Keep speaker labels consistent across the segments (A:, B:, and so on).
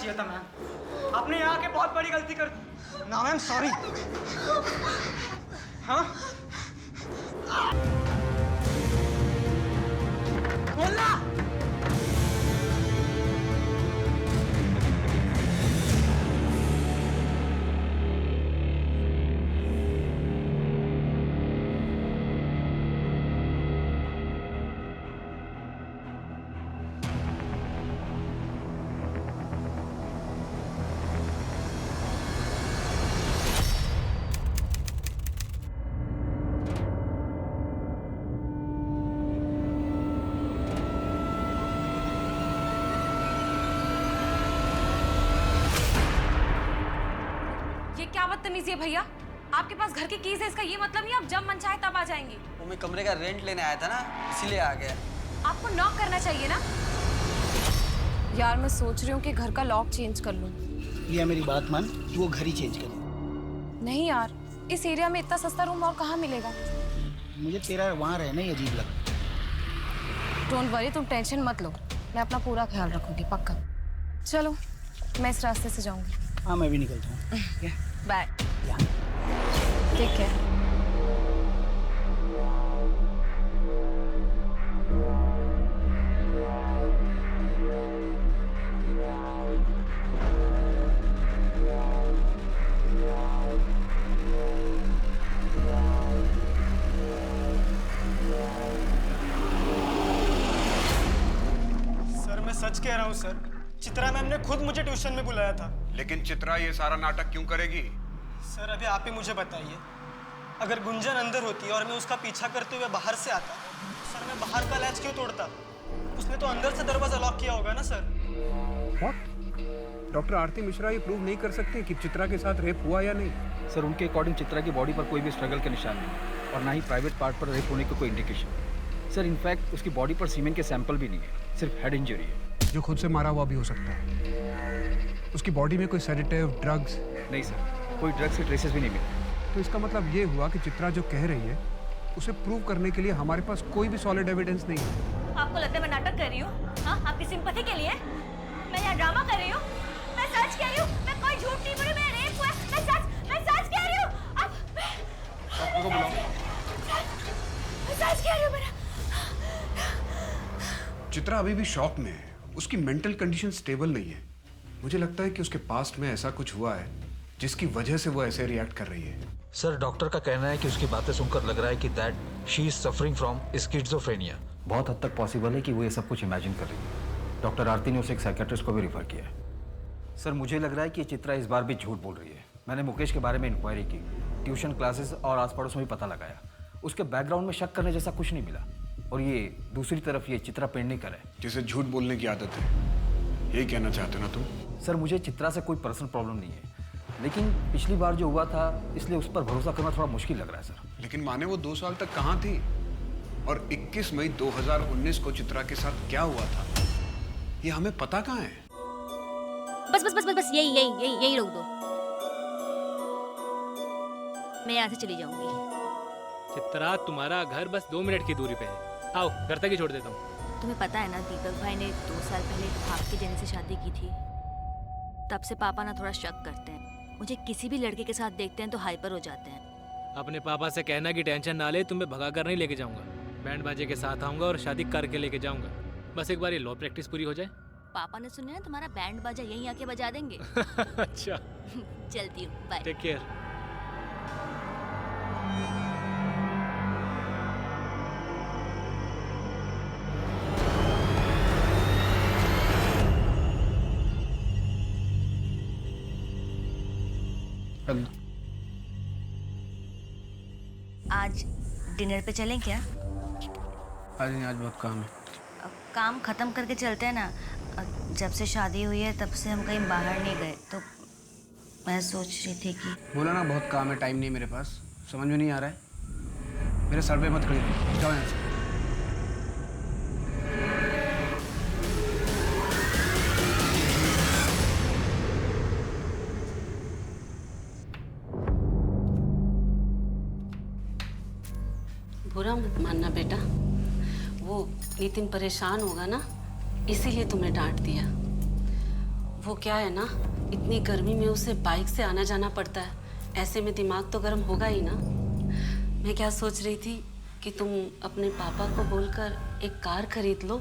A: चाहिए था मैम। आपने यहाँ आके बहुत बड़ी गलती कर दी। ना मैम सॉरी। हाँ बोलना।
B: क्या बदतमीजी है भैया, आपके पास घर की कीज है, इसका ये मतलब नहीं आप जब मन चाहे तब आ जाएंगे।
C: वो मैं कमरे का रेंट लेने आया था ना, इसीलिए आ गया।
B: आपको नॉक करना चाहिए ना। यार मैं सोच रही हूँ कि घर का लॉक चेंज कर लूँ।
D: ये मेरी बात मान, वो घर ही चेंज कर।
B: नहीं यार, इस एरिया में इतना सस्ता रूम और कहाँ मिलेगा।
D: मुझे तेरा वहाँ रहना ही अजीब लगा।
B: डोंट वरी, तुम टेंशन मत लो, मैं अपना पूरा ख्याल रखूंगी पक्का। चलो मैं इस रास्ते से जाऊंगी।
D: हाँ मैं भी निकलता हूँ।
B: बाय। Take care.
A: सर मैं सच कह रहा हूँ सर, चित्रा मैम ने खुद मुझे ट्यूशन में बुलाया था।
E: लेकिन चित्रा ये सारा नाटक क्यों करेगी?
A: सर अभी आप ही मुझे बताइए, अगर गुंजन अंदर होती और मैं उसका पीछा करते हुए बाहर से आता, सर मैं बाहर का लैच क्यों तोड़ता? उसने तो अंदर से दरवाजा लॉक किया होगा ना सर।
F: व्हाट? डॉक्टर आरती मिश्रा ये प्रूव नहीं कर सकते कि चित्रा के साथ रेप हुआ या नहीं?
G: सर उनके अकॉर्डिंग चित्रा की बॉडी पर कोई भी स्ट्रगल के निशान नहीं और ना ही प्राइवेट पार्ट पर रेप होने का कोई इंडिकेशन। सर इनफैक्ट उसकी बॉडी पर सीमेंट के सैंपल भी नहीं है, सिर्फ हेड इंजरी है।
F: जो खुद से मारा हुआ भी हो सकता है। उसकी बॉडी में कोई सेडेटिव, ड्रग्स?
G: नहीं सर, कोई ड्रग्स के ट्रेसेस भी नहीं मिले।
F: तो इसका मतलब ये हुआ कि चित्रा जो कह रही है उसे प्रूव करने के लिए हमारे पास कोई भी सॉलिड एविडेंस नहीं है।
H: आपको लगता है मैं नाटक कर रही हूँ? हाँ, आपकी सिंपैथी के लिए मैं यहाँ ड्रामा कर रही हूँ? मैं सच कह रही हूँ, मैं कोई झूठ नहीं बोली, मैं रेप हुआ है, मैं सच कह रही हूँ। अब मैं सच कह रही हूँ मेरा।
F: चित्रा अभी भी शॉक में है, उसकी मेंटल कंडीशन स्टेबल नहीं है। मुझे लगता है कि उसके पास्ट में ऐसा कुछ हुआ है जिसकी वजह से वो ऐसे रिएक्ट कर रही है।
I: सर डॉक्टर का कहना है कि उसकी बातें सुनकर लग रहा है कि that she is suffering from schizophrenia.
G: बहुत हद तक पॉसिबल है कि वो ये सब कुछ इमेजिन कर रही है। डॉक्टर आरती ने उसे एक साइकियाट्रिस्ट को भी रिफर किया है। सर मुझे लग रहा है कि चित्रा इस बार भी झूठ बोल रही है। मैंने मुकेश के बारे में इंक्वायरी की, ट्यूशन क्लासेस और आस पड़ोस में भी पता लगाया। उसके बैकग्राउंड में शक करने जैसा कुछ नहीं मिला। और ये दूसरी तरफ ये चित्रा पेडनेकर है
F: जिसे झूठ बोलने की आदत है, यही कहना चाहते हो ना तुम?
G: सर मुझे चित्रा से कोई पर्सनल प्रॉब्लम नहीं है, लेकिन पिछली बार जो हुआ था इसलिए उस पर भरोसा करना थोड़ा मुश्किल लग रहा है सर।
F: लेकिन माने वो 2 साल तक कहाँ थी? और 21 मई 2019 को चित्रा के साथ क्या हुआ था ये हमें पता कहाँ है?
H: बस बस बस बस बस यही रोक दो। मैं यहाँ से चली जाऊंगी।
J: चित्रा तुम्हारा घर बस 2 मिनट की दूरी पे है, आओ घर तक ही छोड़ देता हूँ।
H: तुम्हें पता है ना, दीपक भाई ने 2 साल पहले आपके जन से शादी की थी। तब से पापा ना थोड़ा शक करते हैं। मुझे किसी भी लड़के के साथ देखते हैं तो हाइपर हो जाते हैं।
J: अपने पापा से कहना कि टेंशन ना ले, तुम्हें भगा कर नहीं लेके जाऊंगा। बैंड बाजे के साथ आऊंगा और शादी करके लेके जाऊंगा। बस एक बार ये लॉ प्रैक्टिस पूरी हो जाए।
H: पापा ने सुना ना तुम्हारा बैंड बाजा यहीं आके बजा देंगे।
J: अच्छा
H: चलती हूँ, बाय।
J: Take care.
H: आज डिनर पे चलें क्या?
D: आज नहीं, आज बहुत काम है।
H: काम खत्म करके चलते हैं ना। जब से शादी हुई है तब से हम कहीं बाहर नहीं गए, तो मैं सोच रही थी कि
D: बोला ना बहुत काम है, टाइम नहीं है मेरे पास। समझ में नहीं आ रहा है, मेरे सर पे मत खड़ी रहो, जाओ यहाँ से।
K: बुरा मत मानना बेटा, वो नितिन परेशान होगा ना, इसीलिए तुम्हें डांट दिया। वो क्या है ना, इतनी गर्मी में उसे बाइक से आना जाना पड़ता है, ऐसे में दिमाग तो गर्म होगा ही ना। मैं क्या सोच रही थी कि तुम अपने पापा को बोलकर एक कार खरीद लो।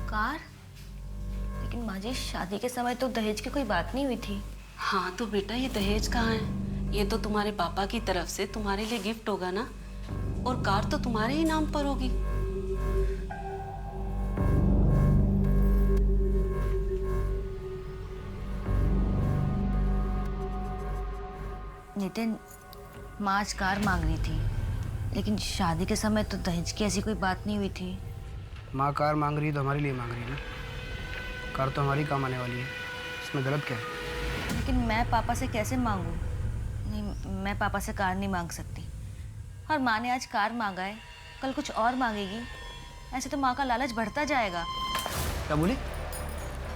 H: कार? लेकिन माँ जी, शादी के समय तो दहेज की कोई बात नहीं हुई थी।
K: हाँ तो बेटा, ये दहेज कहाँ है? ये तो तुम्हारे पापा की तरफ से तुम्हारे लिए गिफ्ट होगा ना, और कार तो तुम्हारे ही नाम पर होगी।
H: नितिन, माँ आज कार मांग रही थी, लेकिन शादी के समय तो दहेज की ऐसी कोई बात नहीं हुई थी।
D: माँ कार मांग रही है तो हमारे लिए मांग रही है ना। कार तो हमारी काम आने वाली है, इसमें गलत क्या है?
H: लेकिन मैं पापा से कैसे मांगूं? नहीं, मैं पापा से कार नहीं मांग सकती। और माँ ने आज कार मांगा है, कल कुछ और मांगेगी। ऐसे तो माँ का लालच बढ़ता जाएगा।
D: क्या बोली?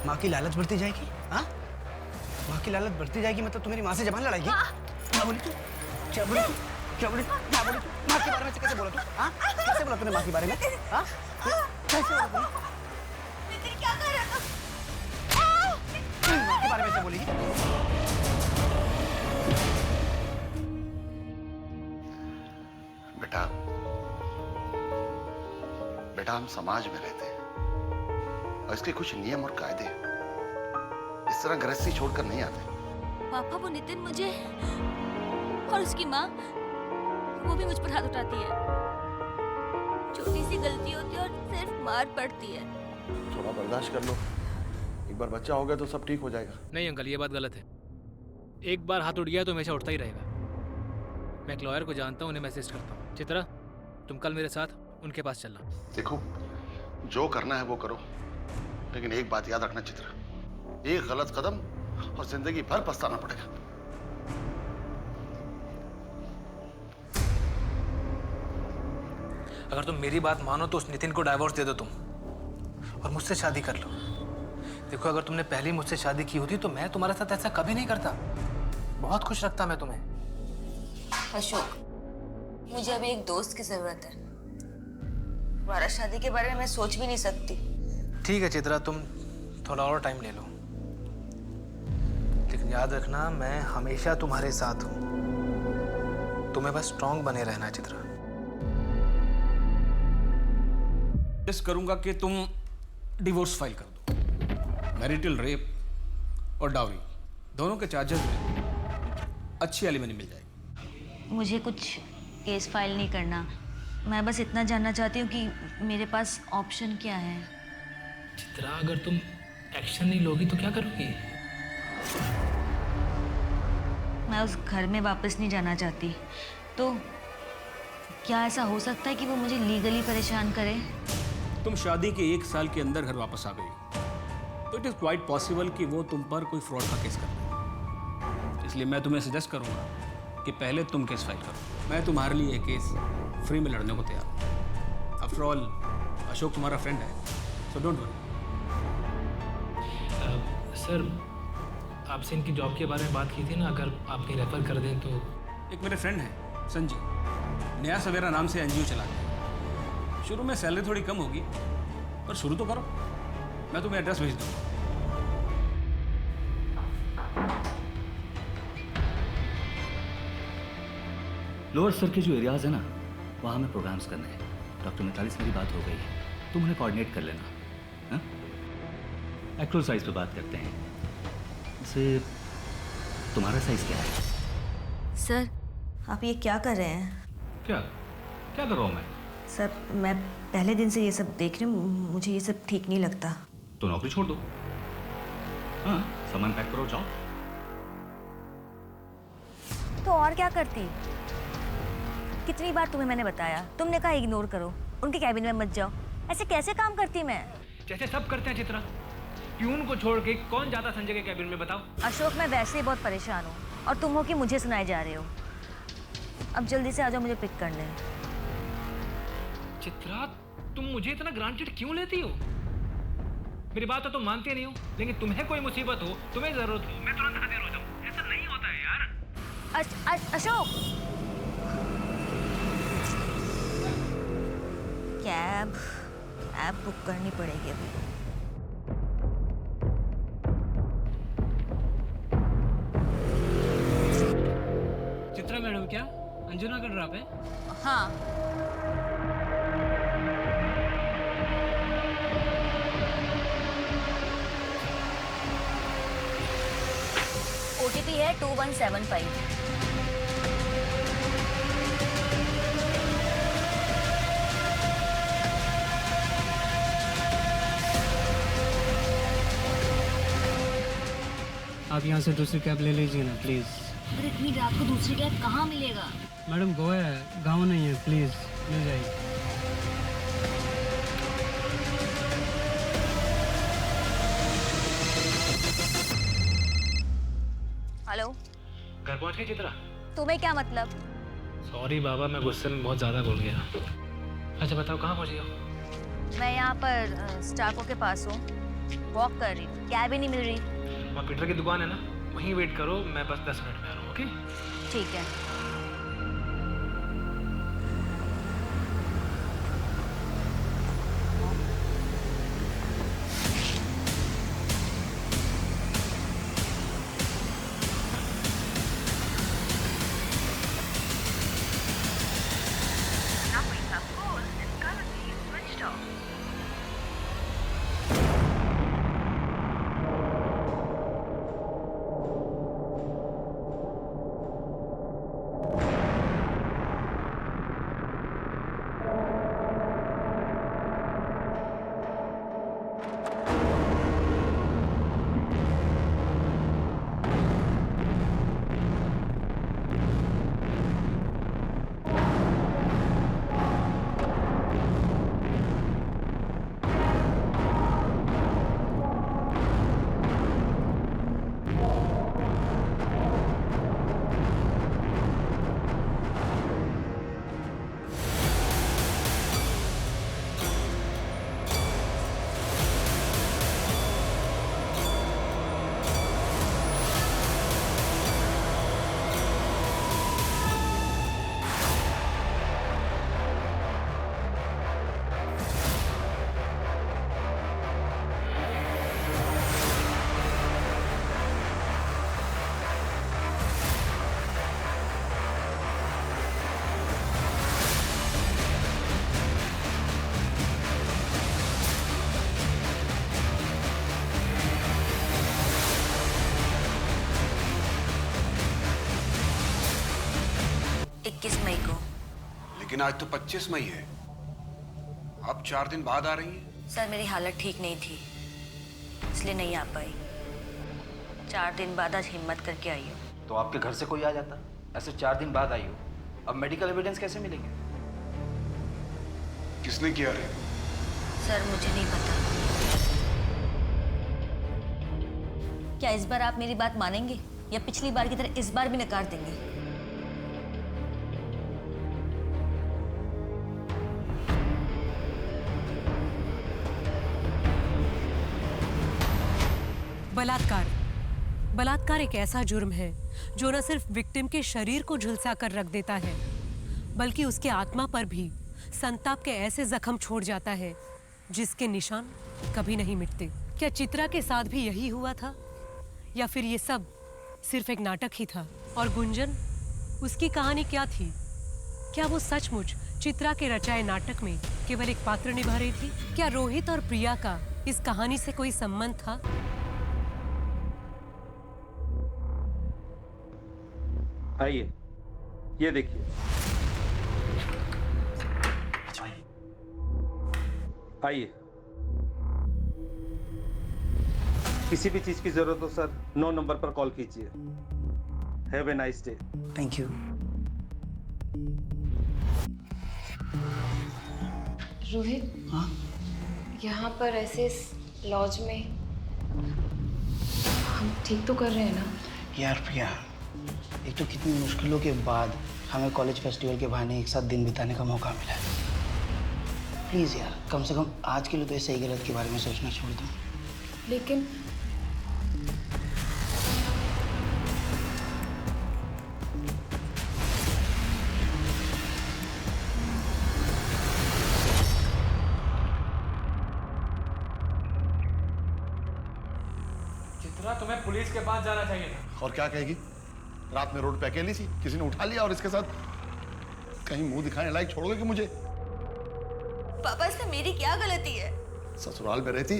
D: माँ की लालच बढ़ती जाएगी? हाँ, माँ की लालच बढ़ती जाएगी मतलब तुम्हारी माँ से जबान लड़ाएगी? क्या बोली तू? क्या बोली तू? क्या बोली? क्या बोली तू? माँ के बारे में कैसे बोला तू? हाँ, कैसे बोला तूने माँ के बारे में? हाँ, कैसे बोला तूने?
H: क्या कर रहा
D: माँ के बारे में क्या बोलेगी?
L: बेटा, बेटा हम समाज में रहते हैं और इसके कुछ नियम और कायदे इस तरह गृहस्थी छोड़कर नहीं आते।
H: पापा, वो नितिन मुझे और उसकी माँ, वो भी मुझ पर हाथ उठाती है। छोटी सी गलती होती है और सिर्फ मार पड़ती है।
L: थोड़ा बर्दाश्त कर लो, एक बार बच्चा हो गया तो सब ठीक हो जाएगा।
J: नहीं अंकल, ये बात गलत है। एक बार हाथ उठ गया तो हमेशा उठता ही रहेगा। मैं एक लॉयर को जानता हूँ, उन्हें मैसेज करता हूँ। चित्रा, तुम कल मेरे साथ उनके पास चलना।
L: देखो, जो करना है वो करो, लेकिन एक बात याद रखना चित्रा, एक गलत कदम और जिंदगी भर पछताना पड़ेगा।
D: अगर तुम मेरी बात मानो तो उस नितिन को डाइवोर्स दे दो तुम, और मुझसे शादी कर लो। देखो, अगर तुमने पहले मुझसे शादी की होती तो मैं तुम्हारे साथ ऐसा कभी नहीं करता। बहुत खुश रखता मैं तुम्हें।
H: अशोक, मुझे अभी एक दोस्त की जरूरत है। दोबारा शादी के बारे में मैं सोच भी नहीं सकती।
D: ठीक है चित्रा, तुम थोड़ा और टाइम ले लो, लेकिन याद रखना मैं हमेशा तुम्हारे साथ हूं। तुम्हें बस स्ट्रांग बने रहना है चित्रा।
M: सजेस्ट करूंगा कि तुम डिवोर्स फाइल कर दो। मैरिटल रेप और डाउरी दोनों के चार्जेस में अच्छी एलिमनी मिल जाएगी।
H: मुझे कुछ केस फाइल नहीं करना, मैं बस इतना जानना चाहती हूँ कि मेरे पास ऑप्शन क्या है।
J: चित्रा, अगर तुम एक्शन नहीं लोगी तो क्या करोगी?
H: मैं उस घर में वापस नहीं जाना चाहती। तो क्या ऐसा हो सकता है कि वो मुझे लीगली परेशान करे?
M: तुम शादी के 1 साल के अंदर घर वापस आ गई तो इट इज़ क्वाइट पॉसिबल कि वो तुम पर कोई फ्रॉड का केस कर दे। इसलिए मैं तुम्हें सजेस्ट करूंगा कि पहले तुम केस फाइल करो। मैं तुम्हारे लिए एक केस फ्री में लड़ने को तैयार हूँ। आफ्टर ऑल अशोक तुम्हारा फ्रेंड है, सो डोंट वरी।
J: सर, आपसे इनकी जॉब के बारे में बात की थी ना, अगर आप कहीं रेफर कर दें तो।
M: एक मेरे फ्रेंड है संजय, नया सवेरा नाम से एनजीओ चलाते हैं। शुरू में सैलरी थोड़ी कम होगी, पर शुरू तो करो। मैं तुम्हें एड्रेस भेज दूँगा।
N: लोअर सर के जो एरियाज है ना, वहाँ हमें प्रोग्राम्स करने हैं। डॉक्टर मिताली से मेरी बात हो गई है, तुम उन्हें कोऑर्डिनेट कर लेना। एक्चुअल साइज पे बात करते हैं। वैसे तुम्हारा साइज क्या है?
H: सर, आप ये क्या कर रहे हैं?
N: क्या क्या कर रहा हूँ मैं?
H: सर, मैं पहले दिन से ये सब देख रही हूँ, मुझे ये सब ठीक नहीं लगता।
N: तो नौकरी छोड़ दो। हाँ, सामान पैक करो, जाओ।
H: तो और क्या करती? कितनी बार तुम्हें मैंने बताया, तुमने कहा इग्नोर करो, उनके कैबिन में मत जाओ। ऐसे कैसे काम करती मैं?
J: जैसे सब करते हैं चित्रा। ट्यून को छोड़ के कौन जाता संजय के कैबिन में, बताओ?
H: अशोक, मैं वैसे ही बहुत परेशान हूँ और तुम हो कि मुझे सुनाए जा रहे हो। अब जल्दी से आ जाओ मुझे पिक करने।
J: चित्रा, तुम मुझे इतना ग्रांटेड क्यों लेती हो? मेरी बात तो तुम मानती नहीं हो, लेकिन तुम्हें कोई मुसीबत हो, तुम्हें जरूरत हो, मैं तुरंत हाजिर हो जाऊं। ऐसा नहीं होता है यार।
H: अशोक, कैब बुक करनी पड़ेगी अभी।
J: अंजुना का ड्रॉप है?
H: हाँ। OTP है 2175।
A: आप यहाँ से दूसरी कैब ले लीजिए ना प्लीज़।
H: पर इतनी रात को दूसरी कैब कहाँ मिलेगा?
A: मैडम गोवा है, गाँव नहीं है, प्लीज़ मिल जाएगी।
H: हेलो,
J: घर पहुंच गई चित्रा?
H: तुम्हें क्या मतलब?
J: सॉरी बाबा, मैं गुस्से में बहुत ज़्यादा बोल गया। अच्छा बताओ कहाँ पहुंची हो?
H: मैं यहाँ पर स्टाको के पास हूँ, वॉक कर रही हूँ, कैब ही नहीं मिल रही।
J: वहाँ पीटर की दुकान है ना, वहीं वेट करो, मैं बस 10 मिनट में आ रहा हूँ। ओके?
H: ठीक है।
F: लेकिन आज तो 25 मई है। आप 4 दिन बाद आ रही हैं?
H: सर मेरी हालत ठीक नहीं थी, इसलिए नहीं आ पाई। 4 दिन बाद आज हिम्मत करके आई हूँ।
G: तो आपके घर से कोई आ जाता? ऐसे 4 दिन बाद आई हो, अब मेडिकल एविडेंस कैसे मिलेंगे?
F: किसने किया रे?
H: सर मुझे नहीं पता। क्या इस बार आप मेरी बात मानेंगे या पिछली बार की तरह इस बार भी नकार देंगे?
O: बलात्कार। बलात्कार एक ऐसा जुर्म है जो न सिर्फ विक्टिम के शरीर को झुलसा कर रख देता है, बल्कि उसके आत्मा पर भी संताप के ऐसे जख्म छोड़ जाता है जिसके निशान कभी नहीं मिटते। क्या चित्रा के साथ भी यही हुआ था, या फिर ये सब सिर्फ एक नाटक ही था? और गुंजन, उसकी कहानी क्या थी? क्या वो सचमुच चित्रा के रचाए नाटक में केवल एक पात्र निभा रही थी? क्या रोहित और प्रिया का इस कहानी से कोई संबंध था?
P: आइए, ये देखिए। आइए, किसी भी चीज की जरूरत हो सर 9 नंबर पर कॉल कीजिए। Have a nice day.
D: Thank you.
B: Rohit,
D: हाँ?
B: यहाँ पर ऐसे लॉज में हम ठीक तो कर रहे हैं ना?
D: यार प्रिया, एक तो कितनी मुश्किलों के बाद हमें कॉलेज फेस्टिवल के बहाने एक साथ दिन बिताने का मौका मिला है। प्लीज़ यार, कम से कम आज के लिए तो सही गलत के बारे में सोचना छोड़ दो।
B: लेकिन
J: चित्रा, तुम्हें पुलिस के पास जाना चाहिए था।
L: और क्या कहेगी? रात में रोड पे अकेली थी, किसी ने उठा लिया और इसके साथ कहीं मुंह दिखाने लायक छोड़ोगे कि मुझे?
H: पापा इसमें मेरी क्या गलती है?
L: ससुराल में रहती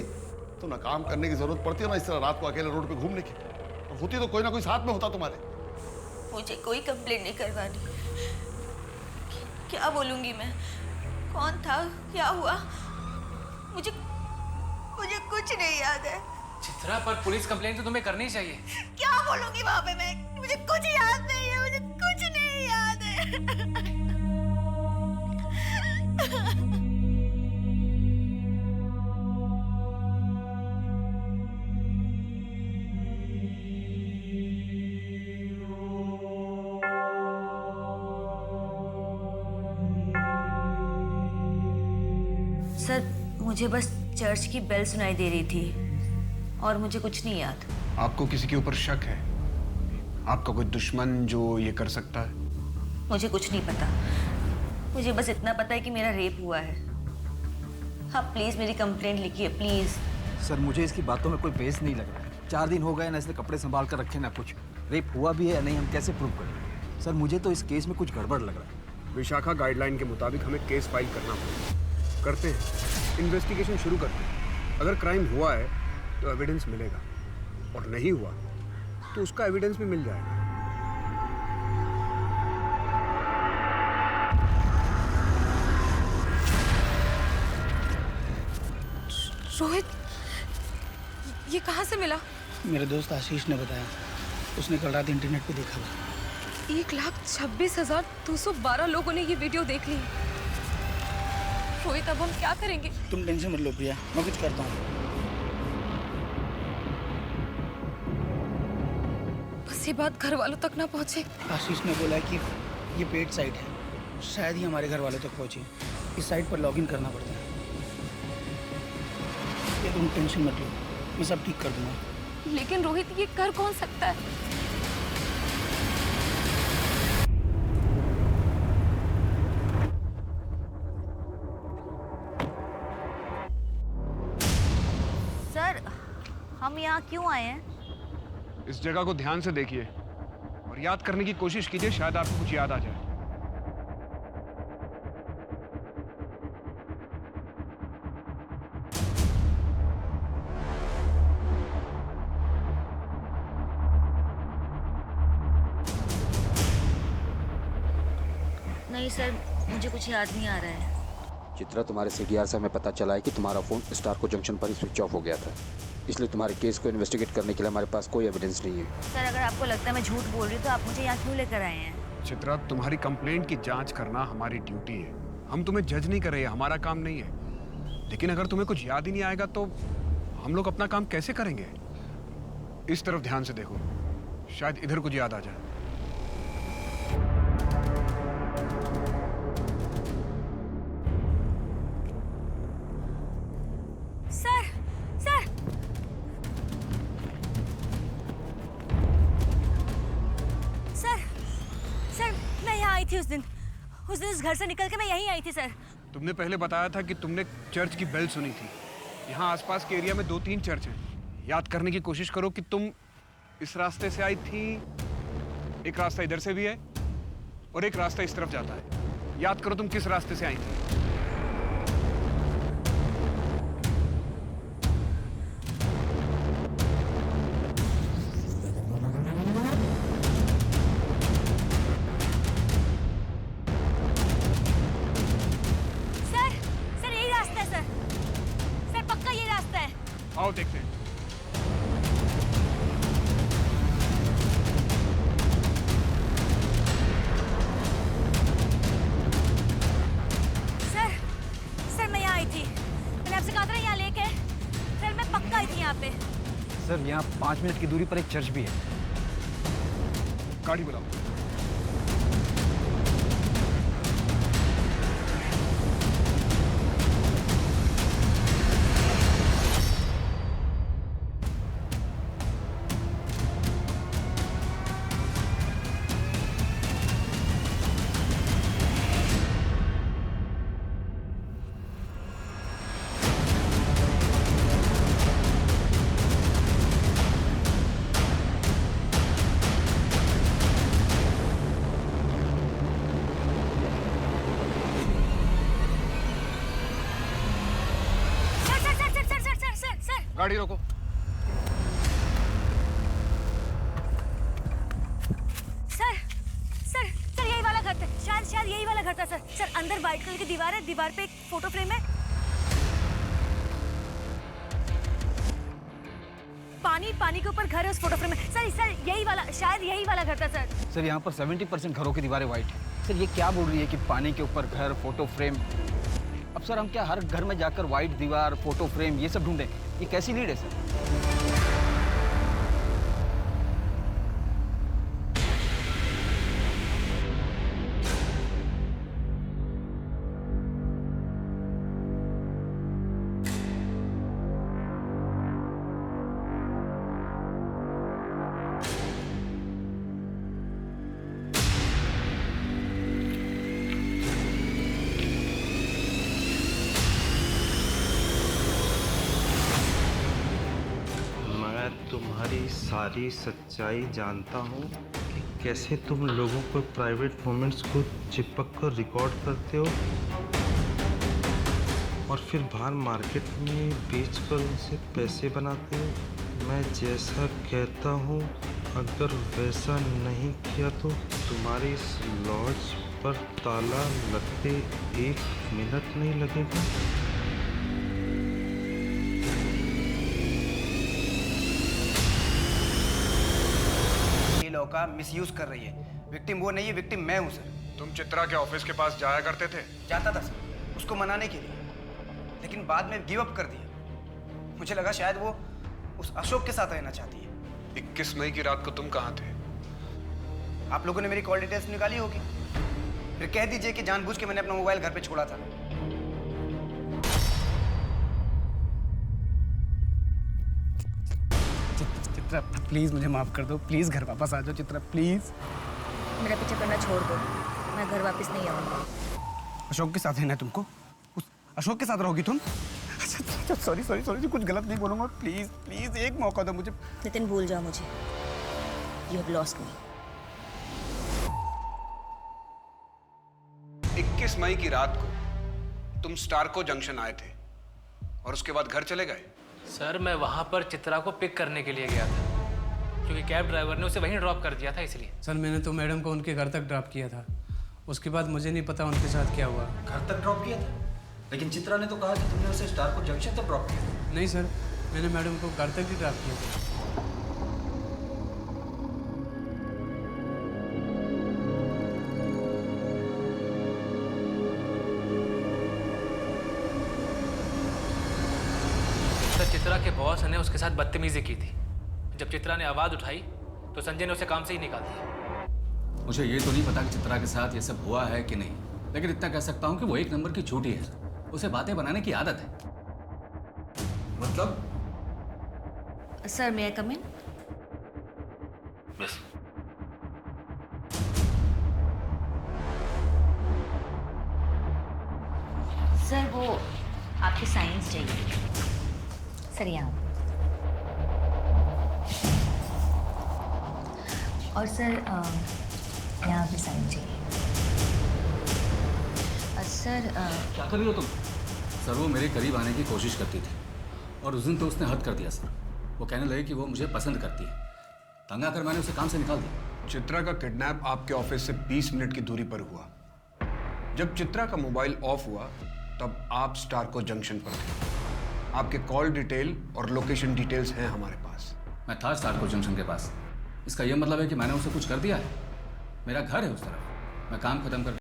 L: तो ना काम करने की जरूरत पड़ती है ना इस तरह रात को अकेले रोड पे घूमने की, और होती तो कोई ना कोई साथ में होता तुम्हारे।
H: मुझे कोई कंप्लेंट नहीं करवानी। क्या बोलूंगी मैं? कौन था, क्या हुआ, मुझे कुछ नहीं याद है।
J: चित्रा, पर पुलिस कंप्लेंट तो तुम्हें करनी चाहिए।
H: क्या बोलूंगी वहां पे मैं? मुझे कुछ याद नहीं है, मुझे कुछ नहीं याद है। सर, मुझे बस चर्च की बेल सुनाई दे रही थी और मुझे कुछ नहीं याद।
F: आपको किसी के ऊपर शक है? आपका कोई दुश्मन जो ये कर सकता है?
H: मुझे कुछ नहीं पता। मुझे बस इतना पता है कि मेरा रेप हुआ है। हाँ, प्लीज मेरी कंप्लेंट लिखिए, प्लीज।
G: सर, मुझे इसकी बातों में कोई बेस नहीं लग रहा है। 4 दिन हो गए ना, इसने कपड़े संभाल कर रखे ना कुछ। रेप हुआ भी है या नहीं, हम कैसे प्रूव करें? सर, मुझे तो इस केस में कुछ गड़बड़ लग रहा है।
F: विशाखा गाइडलाइन के मुताबिक हमें केस फाइल करना पड़ेगा। करते हैं, इन्वेस्टिगेशन शुरू करते हैं। अगर क्राइम हुआ है तो एविडेंस मिलेगा, और नहीं हुआ तो उसका एविडेंस भी मिल जाएगा।
B: रोहित, ये कहाँ से मिला?
D: मेरे दोस्त आशीष ने बताया, उसने कल रात इंटरनेट पे देखा था।
B: 1,26,212 लोगों ने ये वीडियो देख ली। रोहित, अब हम क्या करेंगे?
D: तुम टेंशन मत लो प्रिया, मैं कुछ करता हूँ।
B: बस ये बात घर वालों तक ना पहुँचे।
D: आशीष ने बोला कि ये पेड साइट है, शायद ही हमारे घर वालों तक पहुँचे। इस साइट पर लॉगिन करना पड़ता है। ये तुम टेंशन मत लो, मैं सब ठीक कर दूंगा।
B: लेकिन रोहित, ये कर कौन सकता है?
H: सर, हम यहाँ क्यों आए हैं?
F: इस जगह को ध्यान से देखिए और याद करने की कोशिश कीजिए, शायद आपको कुछ याद आ जाए।
H: नहीं सर, मुझे कुछ याद नहीं आ रहा है।
Q: चित्रा, तुम्हारे सीडीआर से हमें पता चला है कि तुम्हारा फ़ोन स्टारको जंक्शन पर ही स्विच ऑफ हो गया था, इसलिए तुम्हारे केस को इन्वेस्टिगेट करने के लिए हमारे पास कोई एविडेंस नहीं है।
H: सर, अगर आपको लगता है मैं झूठ बोल रही हूँ तो आप मुझे यहाँ क्यों लेकर आए हैं?
F: चित्रा, तुम्हारी कंप्लेंट की जांच करना हमारी ड्यूटी है। हम तुम्हें जज नहीं कर रहे हैं, हमारा काम नहीं है। लेकिन अगर तुम्हें कुछ याद ही नहीं आएगा तो हम लोग अपना काम कैसे करेंगे? इस तरफ ध्यान से देखो, शायद इधर कुछ याद आ जाए।
H: सर, सर, सर, सर, मैं यहाँ आई थी उस दिन इस घर से निकल के मैं यहीं आई थी सर।
F: तुमने पहले बताया था कि तुमने चर्च की बेल सुनी थी। यहाँ आसपास के एरिया में 2-3 चर्च हैं। याद करने की कोशिश करो कि तुम इस रास्ते से आई थी। एक रास्ता इधर से भी है और एक रास्ता इस तरफ जाता है। याद करो तुम किस रास्ते से आई थी। आओ देखते हैं।
H: सर, सर मैं यहाँ आई थी। मैंने आपसे कहा था ना यहाँ लेके। सर मैं पक्का आई थी यहाँ पे।
G: सर, यहाँ 5 मिनट की दूरी पर एक चर्च भी है।
F: गाड़ी बुलाओ। गाड़ी रोको।
H: सर सर सर यही वाला घर था, शायद यही वाला घर था सर। सर अंदर व्हाइट कलर की दीवार है, दीवार पे एक फोटो फ्रेम है। पानी के ऊपर घर है, उस फोटो फ्रेम में। सर यही वाला, शायद यही वाला घर था सर।
G: सर यहाँ पर 70% घरों की दीवारें वाइट है। सर ये क्या बोल रही है कि पानी के ऊपर घर, फोटो फ्रेम? अब सर हम क्या हर घर में जाकर वाइट दीवार, फोटो फ्रेम ये सब ढूंढें? ये कैसी लीड है सर?
R: तुम्हारी सारी सच्चाई जानता हूँ कि कैसे तुम लोगों को प्राइवेट मोमेंट्स को चिपक कर रिकॉर्ड करते हो और फिर बाहर मार्केट में बेच कर उनसे पैसे बनाते हो। मैं जैसा कहता हूँ अगर वैसा नहीं किया तो तुम्हारी इस लॉज पर ताला लगते 1 मिनट नहीं लगेगा।
D: का मिसयूज कर रही है। विक्टिम वो नहीं है, विक्टिम मैं हूं सर।
F: तुम चित्रा के ऑफिस के पास जाया करते थे?
D: जाता था सर, उसको मनाने के लिए, लेकिन बाद में गिव अप कर दिया। मुझे लगा शायद वो उस अशोक के साथ रहना चाहती है।
F: 21 मई की रात को तुम कहाँ थे?
D: आप लोगों ने मेरी कॉल डिटेल्स निकाली होगी। फिर कह दीजिए कि जानबूझ के मैंने अपना मोबाइल घर पे छोड़ा था। चित्रा प्लीज मुझे माफ कर दो, प्लीज घर वापस आ जाओ चित्रा, प्लीज।
H: मेरा पीछा करना छोड़ दो, मैं घर वापस नहीं आऊंगा।
D: अशोक के साथ रहना है तुमको? उस अशोक के साथ रहोगी तुम? अच्छा सॉरी सॉरी सॉरी, कुछ गलत नहीं बोलूंगा, प्लीज प्लीज एक मौका दो मुझे।
H: नितिन भूल जाओ मुझे, यू हैव लॉस्ट मी।
F: 21 मई की रात को तुम स्टारको जंक्शन आए थे और उसके बाद घर चले गए?
J: सर मैं वहाँ पर चित्रा को पिक करने के लिए गया था क्योंकि कैब ड्राइवर ने उसे वहीं ड्रॉप कर दिया था, इसलिए।
M: सर मैंने तो मैडम को उनके घर तक ड्रॉप किया था, उसके बाद मुझे नहीं पता उनके साथ क्या हुआ।
G: घर तक ड्रॉप किया था? लेकिन चित्रा ने तो कहा कि तुमने उसे स्टारको जंक्शन तक ड्रॉप किया।
M: नहीं सर, मैंने मैडम को घर तक ही ड्रॉप किया था।
J: चित्रा के बॉस ने उसके साथ बदतमीजी की थी। जब चित्रा ने आवाज उठाई तो संजय ने उसे काम से ही निकाल दिया।
N: मुझे ये तो नहीं पता कि चित्रा के साथ ये सब हुआ है कि नहीं, लेकिन इतना कह सकता हूँ कि वो 1 नंबर की झूठी है। उसे बातें बनाने की आदत है। मतलब?
H: सर मे आई कम इन?
N: यस।
H: सर वो आपके साइंस चाहिए। सर यहाँ। और सर यहाँ भी साइन चाहिए। सर
N: क्या कर रही हो तुम? सर वो मेरे करीब आने की कोशिश करती थी और उस दिन तो उसने हद कर दिया सर। वो कहने लगी कि वो मुझे पसंद करती है। तंग आकर मैंने उसे काम से निकाल दिया।
F: चित्रा का किडनैप आपके ऑफिस से 20 मिनट की दूरी पर हुआ। जब चित्रा का मोबाइल ऑफ हुआ तब आप स्टारको जंक्शन पर थे। आपके कॉल डिटेल और लोकेशन डिटेल्स हैं हमारे पास।
N: मैं था स्टारको जंक्शन के पास। इसका यह मतलब है कि मैंने उसे कुछ कर दिया है? मेरा घर है उस तरफ। मैं काम खत्म कर